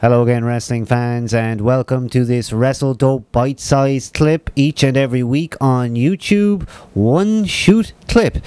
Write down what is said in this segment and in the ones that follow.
Hello again, wrestling fans, and welcome to this Wrestle Dope bite-sized clip each and every week on YouTube. One shoot clip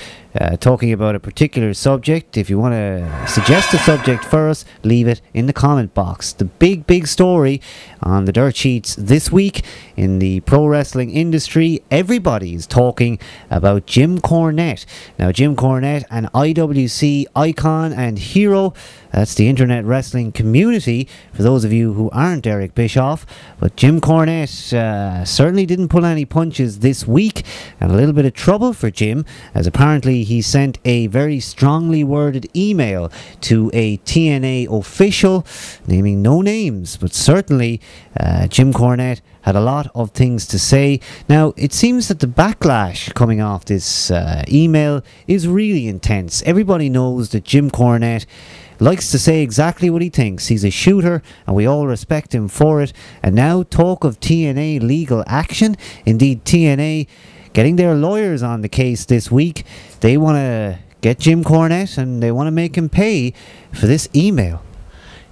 talking about a particular subject. If you want to suggest a subject for us, leave it in the comment box. The big story on the dirt sheets this week in the pro wrestling industry, everybody is talking about Jim Cornette. Now, Jim Cornette, an IWC icon and hero. That's the internet wrestling community, for those of you who aren't Eric Bischoff. But Jim Cornette certainly didn't pull any punches this week, and a little bit of trouble for Jim, as apparently he sent a very strongly worded email to a TNA official, naming no names, but certainly Jim Cornette had a lot of things to say. Now, it seems that the backlash coming off this email is really intense. Everybody knows that Jim Cornette likes to say exactly what he thinks. He's a shooter, and we all respect him for it. And now talk of TNA legal action. Indeed, TNA getting their lawyers on the case this week. They want to get Jim Cornette, and they want to make him pay for this email.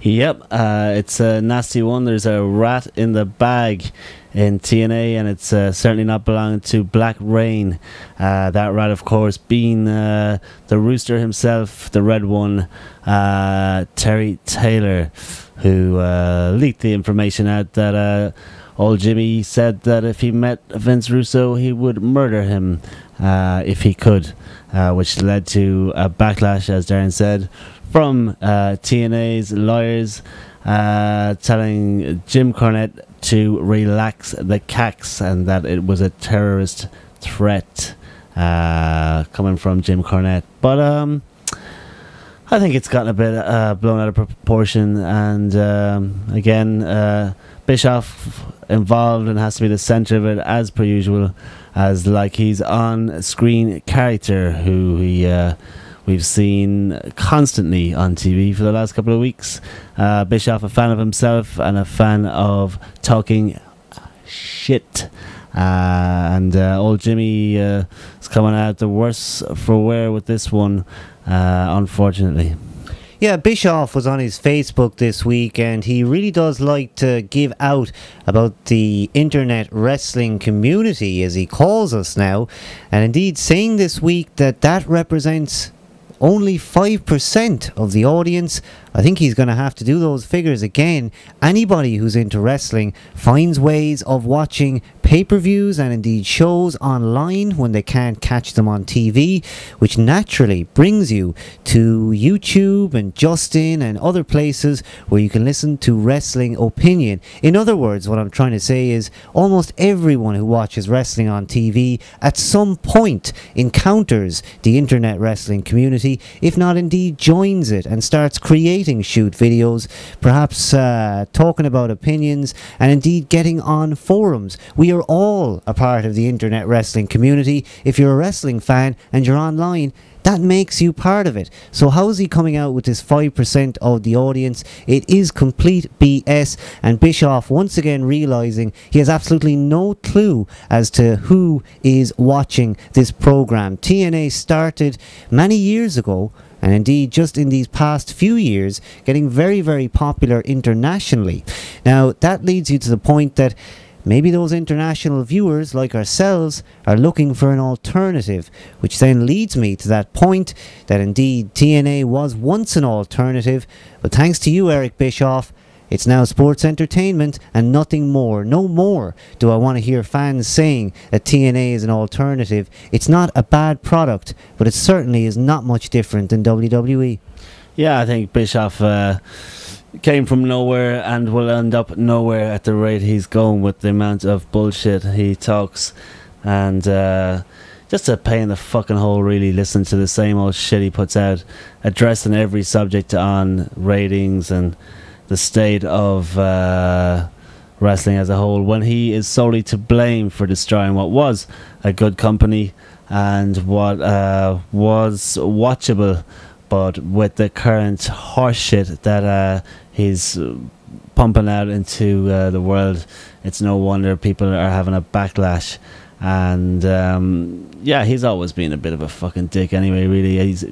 Yep, it's a nasty one. There's a rat in the bag in TNA, and it's certainly not belonging to Black Rain. That rat, of course, being the Rooster himself, the red one, Terry Taylor, who leaked the information out that old Jimmy said that if he met Vince Russo, he would murder him if he could, which led to a backlash, as Darren said, from TNA's lawyers, telling Jim Cornette to relax the cax, and that it was a terrorist threat coming from Jim Cornette. But I think it's gotten a bit blown out of proportion, and again, Bischoff involved and has to be the centre of it, as per usual, as like he's on-screen character who we've seen constantly on TV for the last couple of weeks. Bischoff, a fan of himself and a fan of talking shit. And old Jimmy is coming out the worse for wear with this one, unfortunately. Yeah, Bischoff was on his Facebook this week, and he really does like to give out about the internet wrestling community, as he calls us now, and indeed saying this week that that represents only 5% of the audience. I think he's going to have to do those figures again. Anybody who's into wrestling finds ways of watching pay-per-views and indeed shows online when they can't catch them on TV, which naturally brings you to YouTube and Justin and other places where you can listen to wrestling opinion. In other words, what I'm trying to say is almost everyone who watches wrestling on TV at some point encounters the internet wrestling community, if not indeed joins it and starts creating shoot videos, perhaps talking about opinions, and indeed getting on forums. We are all a part of the internet wrestling community. If you're a wrestling fan and you're online, that makes you part of it. So how is he coming out with this 5% of the audience? It is complete BS, and Bischoff once again realising he has absolutely no clue as to who is watching this program. TNA started many years ago, and indeed just in these past few years getting very popular internationally. Now that leads you to the point that maybe those international viewers like ourselves are looking for an alternative, which then leads me to that point that indeed TNA was once an alternative, but thanks to you, Eric Bischoff, it's now sports entertainment and nothing more. No more do I want to hear fans saying that TNA is an alternative. It's not a bad product, but it certainly is not much different than WWE. Yeah, I think Bischoff came from nowhere and will end up nowhere at the rate he's going with the amount of bullshit he talks. And just a pain in the fucking hole, really, listening to the same old shit he puts out, addressing every subject on ratings and the state of wrestling as a whole, when he is solely to blame for destroying what was a good company and what was watchable. But with the current horseshit that he's pumping out into the world, it's no wonder people are having a backlash. And yeah, he's always been a bit of a fucking dick anyway, really. He's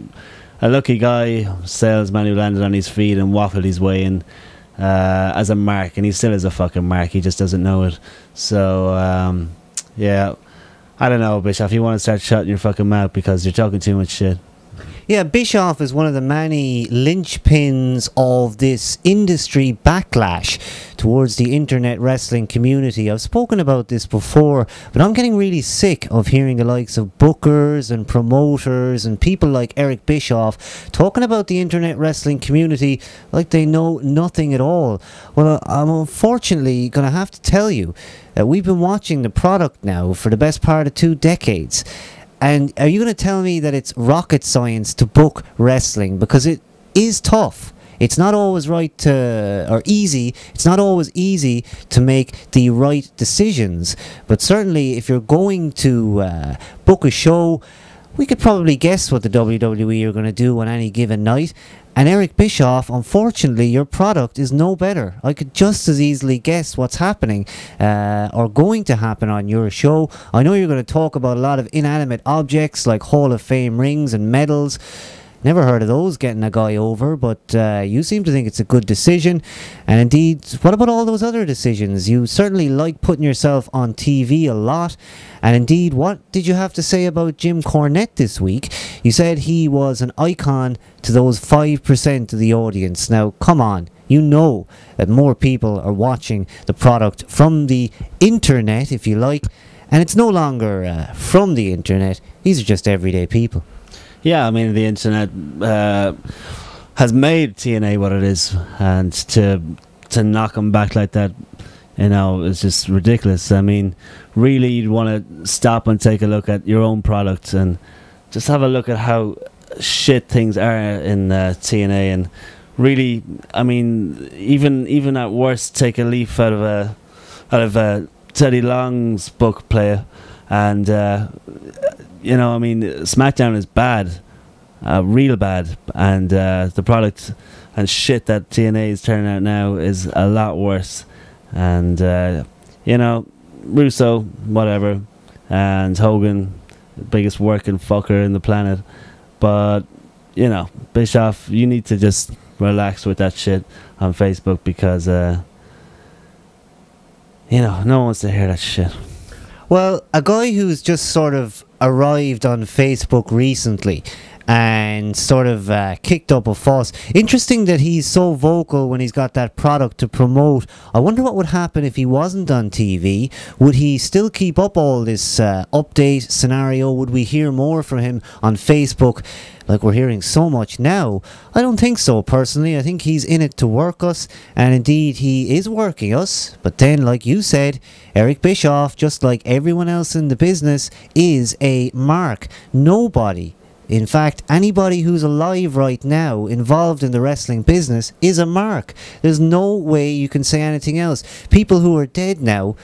a lucky guy, salesman who landed on his feet and waffled his way in as a mark, and he still is a fucking mark. He just doesn't know it. So yeah, I don't know, Bischoff. You want to start shutting your fucking mouth because you're talking too much shit. Yeah, Bischoff is one of the many linchpins of this industry backlash towards the internet wrestling community. I've spoken about this before, but I'm getting really sick of hearing the likes of bookers and promoters and people like Eric Bischoff talking about the internet wrestling community like they know nothing at all. Well, I'm unfortunately going to have to tell you that we've been watching the product now for the best part of 2 decades. And are you going to tell me that it's rocket science to book wrestling? Because it is tough. It's not always right to, or easy. It's not always easy to make the right decisions. But certainly if you're going to book a show, we could probably guess what the WWE are going to do on any given night. And Eric Bischoff, unfortunately, your product is no better. I could just as easily guess what's happening or going to happen on your show. I know you're going to talk about a lot of inanimate objects like Hall of Fame rings and medals. Never heard of those getting a guy over, but you seem to think it's a good decision. And indeed, what about all those other decisions? You certainly like putting yourself on TV a lot. And indeed, what did you have to say about Jim Cornette this week? You said he was an icon to those 5% of the audience. Now, come on. You know that more people are watching the product from the internet, if you like. And it's no longer from the internet. These are just everyday people. Yeah, I mean, the internet has made TNA what it is, and to knock them back like that, you know, is just ridiculous. I mean, really, you'd want to stop and take a look at your own product and just have a look at how shit things are in TNA, and really, I mean, even at worst, take a leaf out of Teddy Long's book player, and you know, I mean, SmackDown is bad, real bad, and the product and shit that TNA is turning out now is a lot worse. And you know, Russo, whatever, and Hogan, the biggest working fucker in the planet. But you know, Bischoff, you need to just relax with that shit on Facebook, because you know, no one wants to hear that shit. Well, a guy who's just sort of arrived on Facebook recently and sort of kicked up a fuss. Interesting that he's so vocal when he's got that product to promote. I wonder what would happen if he wasn't on TV. Would he still keep up all this update scenario? Would we hear more from him on Facebook like we're hearing so much now? I don't think so, personally. I think he's in it to work us, and indeed he is working us. But then, like you said, Eric Bischoff, just like everyone else in the business, is a mark. Nobody, in fact, anybody who's alive right now involved in the wrestling business is a mark. There's no way you can say anything else. People who are dead now,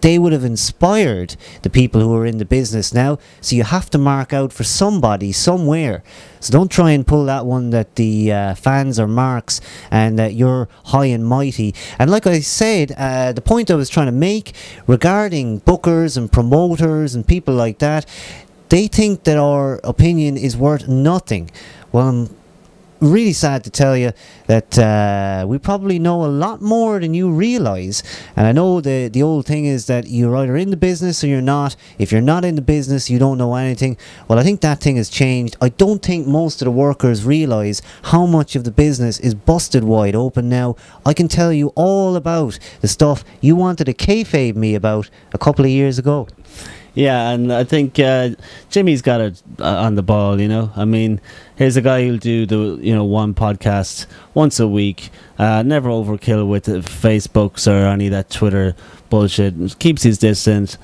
they would have inspired the people who are in the business now. So you have to mark out for somebody somewhere. So don't try and pull that one that the fans are marks and that you're high and mighty. And like I said, the point I was trying to make regarding bookers and promoters and people like that, they think that our opinion is worth nothing. Well, I'm really sad to tell you that we probably know a lot more than you realise. And I know the old thing is that you're either in the business or you're not. If you're not in the business, you don't know anything. Well, I think that thing has changed. I don't think most of the workers realise how much of the business is busted wide open now. I can tell you all about the stuff you wanted to kayfabe me about a couple of years ago. Yeah, and I think Jimmy's got it on the ball, you know. I mean, here's a guy who'll do the, you know, one podcast once a week, never overkill with Facebooks or any of that Twitter bullshit, keeps his distance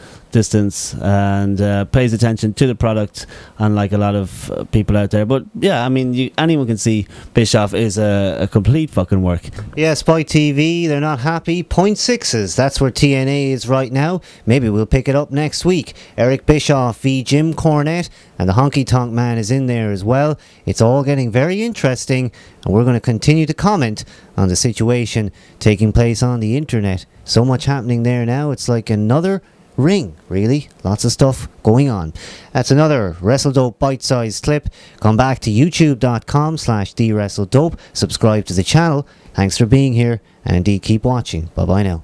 and pays attention to the product, unlike a lot of people out there. But yeah, I mean, anyone can see Bischoff is a complete fucking work. Yeah, Spike TV, they're not happy. 0.6s, that's where TNA is right now. Maybe we'll pick it up next week. Eric Bischoff v Jim Cornette, and the Honky Tonk Man is in there as well. It's all getting very interesting, and we're going to continue to comment on the situation taking place on the internet. So much happening there now, it's like another ring, really. Lots of stuff going on. That's another WrestleDope bite-sized clip. Come back to youtube.com/TheWrestleDope. Subscribe to the channel. Thanks for being here, and indeed keep watching. Bye bye now.